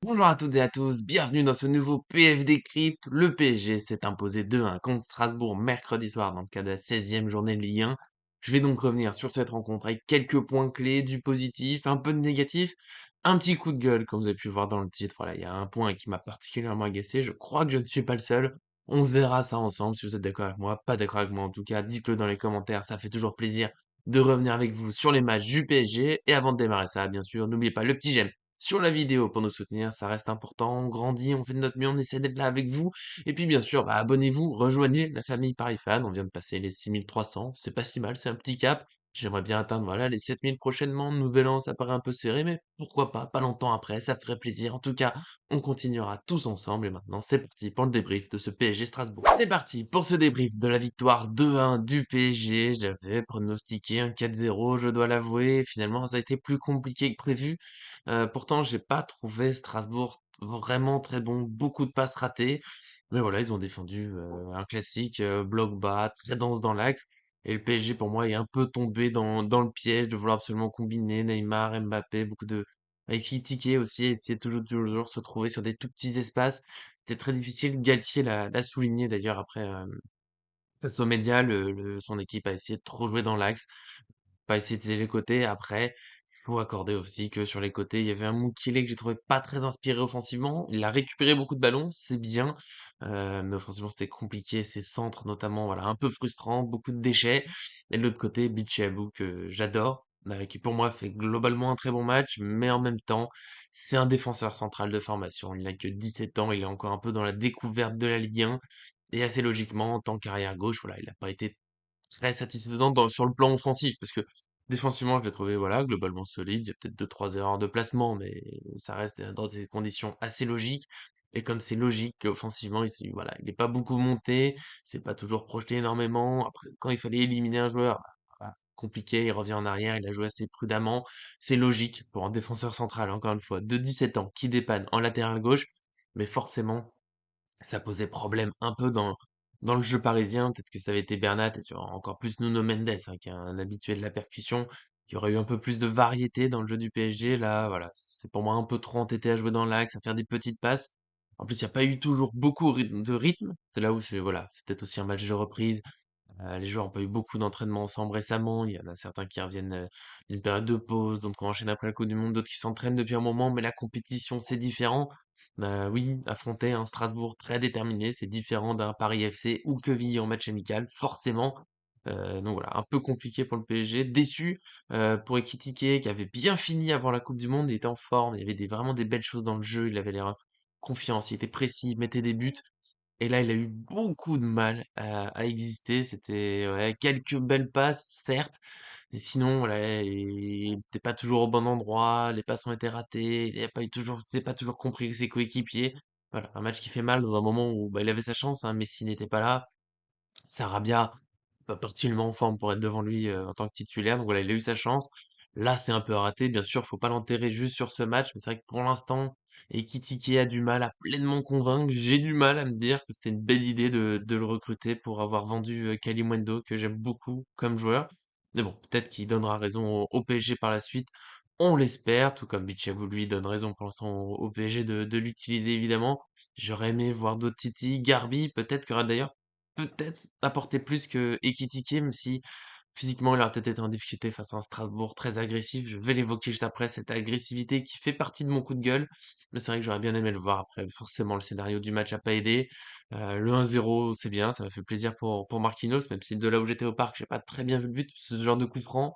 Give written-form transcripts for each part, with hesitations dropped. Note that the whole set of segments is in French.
Bonjour à toutes et à tous, bienvenue dans ce nouveau PFD Crypt. Le PSG s'est imposé 2-1 contre Strasbourg mercredi soir dans le cadre de la 16e journée de Ligue 1. Je vais donc revenir sur cette rencontre avec quelques points clés, du positif, un peu de négatif, un petit coup de gueule comme vous avez pu le voir dans le titre. Voilà, il y a un point qui m'a particulièrement agacé, je crois que je ne suis pas le seul. On verra ça ensemble si vous êtes d'accord avec moi, pas d'accord avec moi en tout cas, dites-le dans les commentaires, ça fait toujours plaisir de revenir avec vous sur les matchs du PSG. Et avant de démarrer ça, bien sûr, n'oubliez pas le petit j'aime sur la vidéo pour nous soutenir, ça reste important. On grandit, on fait de notre mieux, on essaie d'être là avec vous. Et puis bien sûr, abonnez-vous, rejoignez la famille Paris Fan. On vient de passer les 6300, c'est pas si mal, c'est un petit cap. J'aimerais bien atteindre voilà, les 7000 prochainement. Nouvel an, ça paraît un peu serré, mais pourquoi pas longtemps après, ça ferait plaisir. En tout cas, on continuera tous ensemble. Et maintenant, c'est parti pour le débrief de ce PSG Strasbourg. C'est parti pour ce débrief de la victoire 2-1 du PSG. J'avais pronostiqué un 4-0, je dois l'avouer. Finalement, ça a été plus compliqué que prévu. Pourtant, j'ai pas trouvé Strasbourg vraiment très bon, beaucoup de passes ratées. Mais voilà, ils ont défendu un classique bloc bas, très dense dans l'axe. Et le PSG, pour moi, est un peu tombé dans le piège de vouloir absolument combiner Neymar, Mbappé, beaucoup de... Avec Tiquet aussi, essayer toujours se trouver sur des tout petits espaces. C'était très difficile. Galtier l'a souligné d'ailleurs après face aux médias. Son équipe a essayé de trop jouer dans l'axe. Pas essayer de les côtés. Après, faut accorder aussi que sur les côtés, il y avait un Mukiele que j'ai trouvé pas très inspiré offensivement. Il a récupéré beaucoup de ballons, c'est bien, mais offensivement, c'était compliqué. Ses centres, notamment, voilà, un peu frustrant, beaucoup de déchets. Et de l'autre côté, Bichabou, que j'adore, qui pour moi fait globalement un très bon match, mais en même temps, c'est un défenseur central de formation. Il n'a que 17 ans, il est encore un peu dans la découverte de la Ligue 1. Et assez logiquement, en tant qu'arrière gauche, voilà, il n'a pas été très satisfaisant sur le plan offensif, parce que défensivement, je l'ai trouvé voilà, globalement solide. Il y a peut-être deux trois erreurs de placement, mais ça reste dans des conditions assez logiques. Et comme c'est logique, offensivement, voilà, il n'est pas beaucoup monté, c'est pas toujours projeté énormément. Après, quand il fallait éliminer un joueur, bah, voilà, compliqué, il revient en arrière, il a joué assez prudemment. C'est logique pour un défenseur central, encore une fois, de 17 ans, qui dépanne en latéral gauche, mais forcément, ça posait problème un peu dans le jeu parisien. Peut-être que ça avait été Bernat et sur encore plus Nuno Mendes, hein, qui est un habitué de la percussion. Il y aurait eu un peu plus de variété dans le jeu du PSG. Là, voilà, c'est pour moi un peu trop entêté à jouer dans l'axe, à faire des petites passes. En plus, il n'y a pas eu toujours beaucoup de rythme. C'est là où voilà, c'est peut-être aussi un match de reprise. Les joueurs ont pas eu beaucoup d'entraînement ensemble récemment. Il y en a certains qui reviennent d'une période de pause, d'autres qui enchaînent après le Coupe du Monde, d'autres qui s'entraînent depuis un moment, mais la compétition, c'est différent. Oui, affronter un Strasbourg très déterminé, c'est différent d'un Paris FC ou Quevilly en match amical, forcément. Donc voilà, un peu compliqué pour le PSG. Déçu pour Ekitike, qui avait bien fini avant la Coupe du Monde, il était en forme, il y avait vraiment des belles choses dans le jeu, il avait l'air confiance, il était précis, il mettait des buts. Et là, il a eu beaucoup de mal à exister. C'était ouais, quelques belles passes, certes, mais sinon, voilà, il était pas toujours au bon endroit, les passes ont été ratées, il a pas eu toujours, c'est pas toujours compris ses coéquipiers. Voilà, un match qui fait mal dans un moment où bah, il avait sa chance, hein, Messi n'était pas là, Sarabia, pas particulièrement en forme pour être devant lui en tant que titulaire, donc voilà, il a eu sa chance. Là, c'est un peu raté, bien sûr, faut pas l'enterrer juste sur ce match, mais c'est vrai que pour l'instant, Ekitike a du mal à pleinement convaincre. J'ai du mal à me dire que c'était une belle idée de le recruter pour avoir vendu Kalimundo, que j'aime beaucoup comme joueur. Mais bon, peut-être qu'il donnera raison au PSG par la suite. On l'espère, tout comme Bichabou lui donne raison pour l'instant au PSG de l'utiliser évidemment. J'aurais aimé voir d'autres Titi, Garbi, peut-être qu'il y aura d'ailleurs peut-être apporter plus que Ekitike, même si physiquement il aurait peut-être été en difficulté face à un Strasbourg très agressif. Je vais l'évoquer juste après, cette agressivité qui fait partie de mon coup de gueule. Mais c'est vrai que j'aurais bien aimé le voir après. Forcément, le scénario du match a pas aidé. Le 1-0, c'est bien, ça m'a fait plaisir pour Marquinhos, même si de là où j'étais au parc, j'ai pas très bien vu le but. Ce genre de coup franc,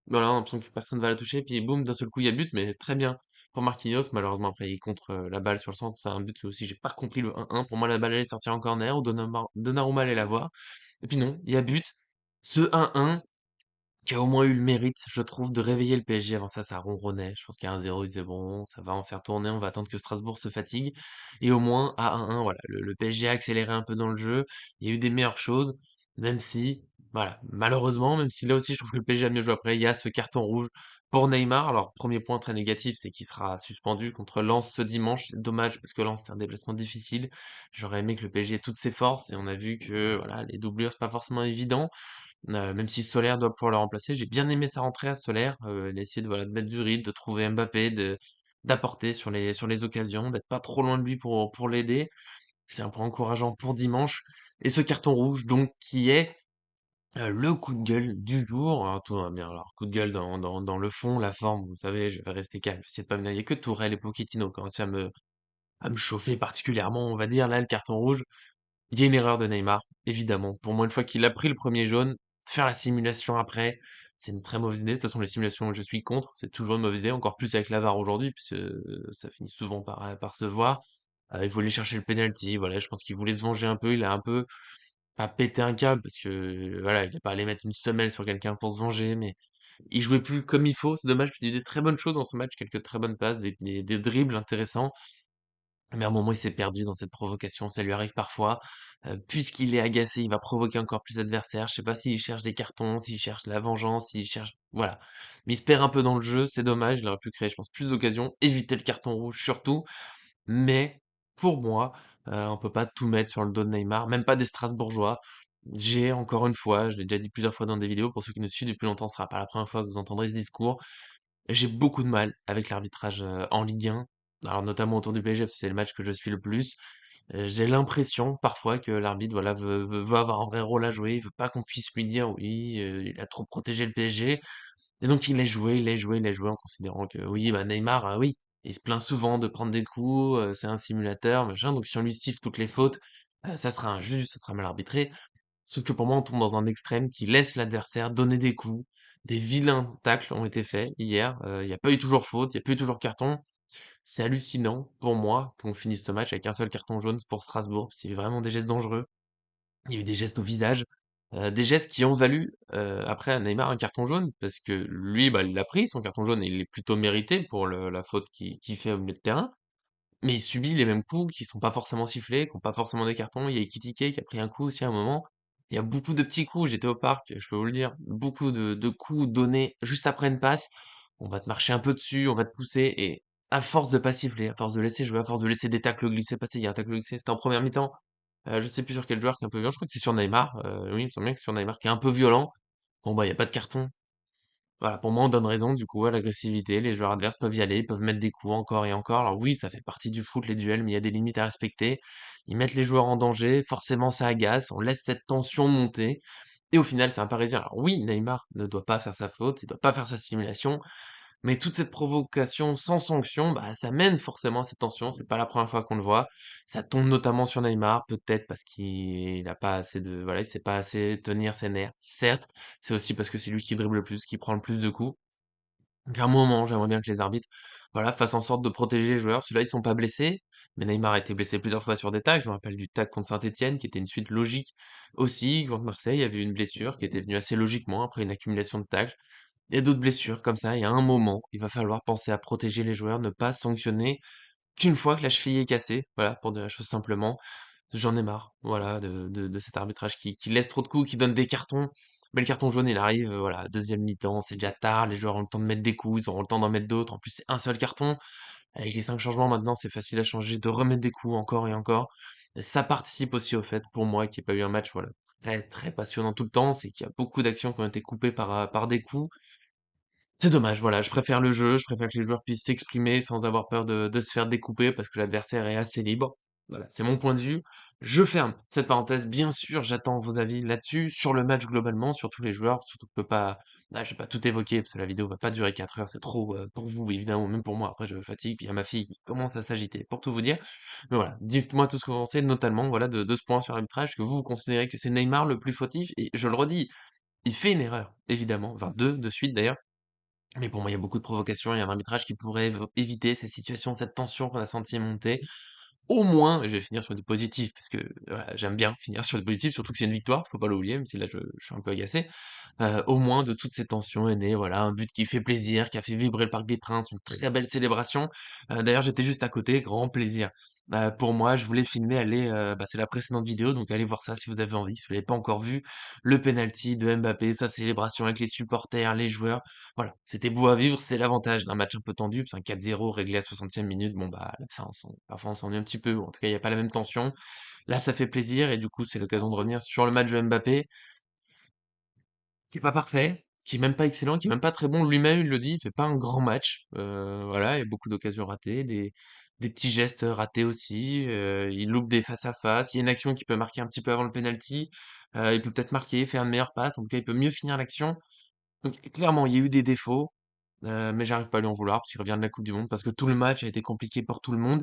voilà, on a l'impression que personne va la toucher, puis boum, d'un seul coup, il y a but, mais très bien pour Marquinhos. Malheureusement, après, il contre la balle sur le centre, c'est un but aussi, j'ai pas compris le 1-1. Pour moi, la balle allait sortir en corner, ou Donnarumma allait la voir. Et puis non, il y a but. Ce 1-1, qui a au moins eu le mérite, je trouve, de réveiller le PSG. Avant ça, ça ronronnait. Je pense qu'à 1-0, ils disaient bon, ça va en faire tourner, on va attendre que Strasbourg se fatigue. Et au moins, à 1-1, voilà, le PSG a accéléré un peu dans le jeu. Il y a eu des meilleures choses, même si, voilà, malheureusement, même si là aussi, je trouve que le PSG a mieux joué après, il y a ce carton rouge pour Neymar. Alors, premier point très négatif, c'est qu'il sera suspendu contre Lens ce dimanche. C'est dommage, parce que Lens, c'est un déplacement difficile. J'aurais aimé que le PSG ait toutes ses forces, et on a vu que, voilà, les doublures, c'est pas forcément évident. Même si Solaire doit pouvoir le remplacer, j'ai bien aimé sa rentrée à Solaire. Il a essayé de, voilà, de mettre du rythme, de trouver Mbappé, d'apporter sur les occasions, d'être pas trop loin de lui pour l'aider. C'est un point encourageant pour dimanche et ce carton rouge donc qui est, le coup de gueule du jour. Alors tout va bien, alors coup de gueule dans le fond, la forme, vous savez, je vais rester calme, je vais de pas me il y a que Tourelle et Pochettino qui ont réussi à me chauffer particulièrement, on va dire. Là, le carton rouge, il y a une erreur de Neymar, évidemment. Pour moi, une fois qu'il a pris le premier jaune, faire la simulation après, c'est une très mauvaise idée. De toute façon, les simulations, je suis contre. C'est toujours une mauvaise idée, encore plus avec la VAR aujourd'hui, puisque ça finit souvent par se voir. Il voulait chercher le penalty, voilà, je pense qu'il voulait se venger un peu. Il a un peu pas pété un câble, parce que voilà, il est pas allé mettre une semelle sur quelqu'un pour se venger, mais il jouait plus comme il faut. C'est dommage, parce qu'il y a eu des très bonnes choses dans ce match, quelques très bonnes passes, des dribbles intéressants. Mais à un moment, il s'est perdu dans cette provocation, ça lui arrive parfois. Puisqu'il est agacé, il va provoquer encore plus l'adversaire. Je sais pas s'il cherche des cartons, s'il cherche la vengeance, s'il cherche voilà. Mais il se perd un peu dans le jeu, c'est dommage, il aurait pu créer, je pense, plus d'occasions, éviter le carton rouge surtout. Mais pour moi, on peut pas tout mettre sur le dos de Neymar, même pas des Strasbourgeois. J'ai encore une fois, je l'ai déjà dit plusieurs fois dans des vidéos, pour ceux qui nous suivent depuis longtemps, ce sera pas la première fois que vous entendrez ce discours. J'ai beaucoup de mal avec l'arbitrage, en Ligue 1, alors notamment autour du PSG parce que c'est le match que je suis le plus. J'ai l'impression parfois que l'arbitre, voilà, veut avoir un vrai rôle à jouer, il veut pas qu'on puisse lui dire: «Oui, il a trop protégé le PSG» et donc il laisse jouer, il laisse jouer, il laisse jouer en considérant que oui, bah, Neymar, oui, il se plaint souvent de prendre des coups, c'est un simulateur, machin, donc si on lui siffle toutes les fautes, ça sera injuste, ça sera mal arbitré. Sauf que pour moi, on tombe dans un extrême qui laisse l'adversaire donner des coups. Des vilains tacles ont été faits hier. Il n'y a pas eu toujours faute, il n'y a pas eu toujours carton. C'est hallucinant pour moi qu'on finisse ce match avec un seul carton jaune pour Strasbourg. C'est vraiment des gestes dangereux. Il y a eu des gestes au visage, des gestes qui ont valu après à Neymar un carton jaune parce que lui, bah, il l'a pris son carton jaune et il est plutôt mérité pour la faute qu'il fait au milieu de terrain. Mais il subit les mêmes coups qui sont pas forcément sifflés, qui ont pas forcément des cartons. Il y a Ekitike qui a pris un coup aussi à un moment. Il y a beaucoup de petits coups, j'étais au parc, je peux vous le dire, beaucoup de coups donnés juste après une passe. On va te marcher un peu dessus, on va te pousser, et à force de pas siffler, à force de laisser jouer, à force de laisser des tacles glissés passer, il y a un tacle glissé, c'était en première mi-temps. Je sais plus sur quel joueur qui est un peu violent, je crois que c'est sur Neymar. Oui, il me semble bien que c'est sur Neymar qui est un peu violent. Bon bah il y a pas de carton. Voilà, pour moi, on donne raison du coup à l'agressivité. Les joueurs adverses peuvent y aller, ils peuvent mettre des coups encore et encore. Alors oui, ça fait partie du foot, les duels, mais il y a des limites à respecter. Ils mettent les joueurs en danger, forcément ça agace, on laisse cette tension monter. Et au final, c'est un Parisien. Alors oui, Neymar ne doit pas faire sa faute, il doit pas faire sa simulation, mais toute cette provocation sans sanction, bah, ça mène forcément à cette tension. C'est pas la première fois qu'on le voit. Ça tombe notamment sur Neymar, peut-être parce qu'il a pas assez de, voilà, il sait pas assez tenir ses nerfs. Certes, c'est aussi parce que c'est lui qui dribble le plus, qui prend le plus de coups. Donc à un moment, j'aimerais bien que les arbitres, voilà, fassent en sorte de protéger les joueurs. Ceux-là, ils sont pas blessés, mais Neymar a été blessé plusieurs fois sur des tacles. Je me rappelle du tacle contre Saint-Étienne, qui était une suite logique aussi. Contre Marseille, il y avait eu une blessure qui était venue assez logiquement après une accumulation de tacles. Il y a d'autres blessures comme ça, et à un moment, il va falloir penser à protéger les joueurs, ne pas sanctionner qu'une fois que la cheville est cassée. Voilà, pour dire la chose simplement. J'en ai marre, voilà, de cet arbitrage qui laisse trop de coups, qui donne des cartons. Mais le carton jaune, il arrive, voilà, deuxième mi-temps, c'est déjà tard, les joueurs ont le temps de mettre des coups, ils auront le temps d'en mettre d'autres. En plus, c'est un seul carton. Avec les 5 changements maintenant, c'est facile à changer, de remettre des coups encore et encore. Et ça participe aussi au fait, pour moi, qu'il n'y ait pas eu un match, voilà, très, très passionnant tout le temps, c'est qu'il y a beaucoup d'actions qui ont été coupées par des coups. C'est dommage, voilà, je préfère le jeu, je préfère que les joueurs puissent s'exprimer sans avoir peur de se faire découper parce que l'adversaire est assez libre. Voilà, c'est mon point de vue. Je ferme cette parenthèse. Bien sûr, j'attends vos avis là-dessus, sur le match globalement, sur tous les joueurs, surtout que je peux pas, là, je vais pas tout évoquer parce que la vidéo va pas durer 4 heures, c'est trop pour vous, évidemment, même pour moi. Après, je me fatigue, puis il y a ma fille qui commence à s'agiter, pour tout vous dire. Mais voilà, dites-moi tout ce que vous pensez, notamment, voilà, de ce point sur l'arbitrage, que vous considérez que c'est Neymar le plus fautif, et je le redis, il fait une erreur, évidemment, enfin deux de suite d'ailleurs, mais pour moi, il y a beaucoup de provocations, il y a un arbitrage qui pourrait éviter ces situations, cette tension qu'on a senti monter. Au moins, et je vais finir sur du positif, parce que voilà, j'aime bien finir sur du positif, surtout que c'est une victoire, faut pas l'oublier, même si là je suis un peu agacé. Au moins, de toutes ces tensions est né, voilà, un but qui fait plaisir, qui a fait vibrer le Parc des Princes, une très belle célébration. D'ailleurs, j'étais juste à côté, grand plaisir. Pour moi, je voulais filmer, aller, bah, c'est la précédente vidéo, donc allez voir ça si vous avez envie, si vous l'avez pas encore vu. Le penalty de Mbappé, sa célébration avec les supporters, les joueurs. Voilà, c'était beau à vivre, c'est l'avantage d'un match un peu tendu, c'est un 4-0 réglé à 60e minute. Bon, bah, à la fin, parfois on s'ennuie un petit peu, ou en tout cas, il n'y a pas la même tension. Là, ça fait plaisir, et du coup, c'est l'occasion de revenir sur le match de Mbappé, qui est pas parfait, qui est même pas excellent, qui est même pas très bon. Lui-même, il le dit, il fait pas un grand match. Voilà, il y a beaucoup d'occasions ratées, des petits gestes ratés aussi. Il loupe des face à face. Il y a une action qui peut marquer un petit peu avant le penalty. Il peut peut-être marquer, faire une meilleure passe. En tout cas, il peut mieux finir l'action. Donc clairement, il y a eu des défauts, mais j'arrive pas à lui en vouloir parce qu'il revient de la Coupe du Monde, parce que tout le match a été compliqué pour tout le monde.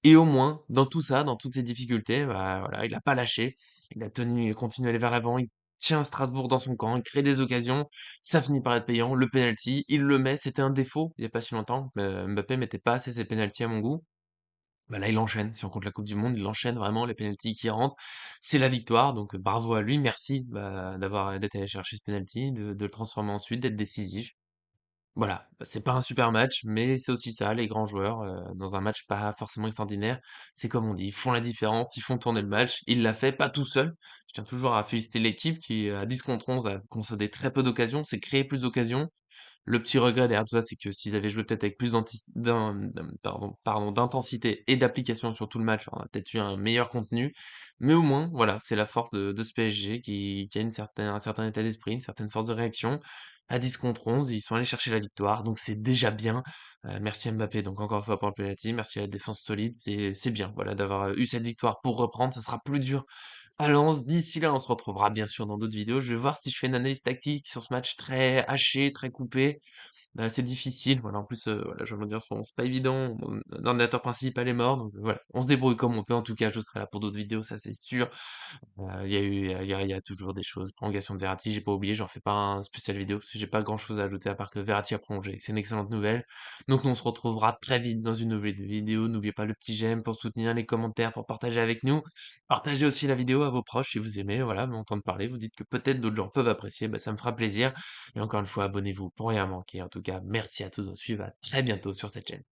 Et au moins, dans tout ça, dans toutes ces difficultés, bah, voilà, il a pas lâché. Il a tenu, il a continué à aller vers l'avant. Il tient Strasbourg dans son camp. Il crée des occasions. Ça finit par être payant. Le penalty, il le met. C'était un défaut il y a pas si longtemps. Mbappé mettait pas assez ses penaltys à mon goût. Bah là, il enchaîne. Si on compte la Coupe du Monde, il enchaîne vraiment les penaltys qui rentrent. C'est la victoire. Donc bravo à lui. Merci d'être allé chercher ce penalty, de le transformer ensuite, d'être décisif. Voilà, bah, c'est pas un super match, mais c'est aussi ça, les grands joueurs, dans un match pas forcément extraordinaire, c'est comme on dit, ils font la différence, ils font tourner le match. Il l'a fait, pas tout seul. Je tiens toujours à féliciter l'équipe qui, à 10 contre 11, a concédé très peu d'occasions, s'est créé plus d'occasions. Le petit regret derrière tout ça, c'est que s'ils avaient joué peut-être avec plus d'intensité et d'application sur tout le match, on aurait peut-être eu un meilleur contenu. Mais au moins, voilà, c'est la force de ce PSG qui a un certain état d'esprit, une certaine force de réaction. À 10 contre 11, ils sont allés chercher la victoire, donc c'est déjà bien. Merci Mbappé, donc encore une fois pour le penalty, merci à la défense solide, c'est bien, voilà, d'avoir eu cette victoire pour reprendre. Ça sera plus dur à Lens. D'ici là, on se retrouvera bien sûr dans d'autres vidéos. Je vais voir si je fais une analyse tactique sur ce match très haché, très coupé. C'est difficile, voilà, en plus, voilà, je viens de dire, c'est pas évident, mon ordinateur principal est mort, donc voilà, on se débrouille comme on peut. En tout cas, je serai là pour d'autres vidéos, ça c'est sûr. Il y a eu il y a toujours des choses. Prolongation de Verratti, j'ai pas oublié, j'en fais pas un spécial vidéo parce que j'ai pas grand-chose à ajouter à part que Verratti a prolongé. C'est une excellente nouvelle. Donc on se retrouvera très vite dans une nouvelle vidéo. N'oubliez pas le petit j'aime pour soutenir, les commentaires pour partager avec nous. Partagez aussi la vidéo à vos proches si vous aimez, voilà, m'entendre parler. Vous dites que peut-être d'autres gens peuvent apprécier, bah, ça me fera plaisir. Et encore une fois, abonnez-vous pour rien manquer. En tout cas, merci à tous de nous suivre. À très bientôt sur cette chaîne.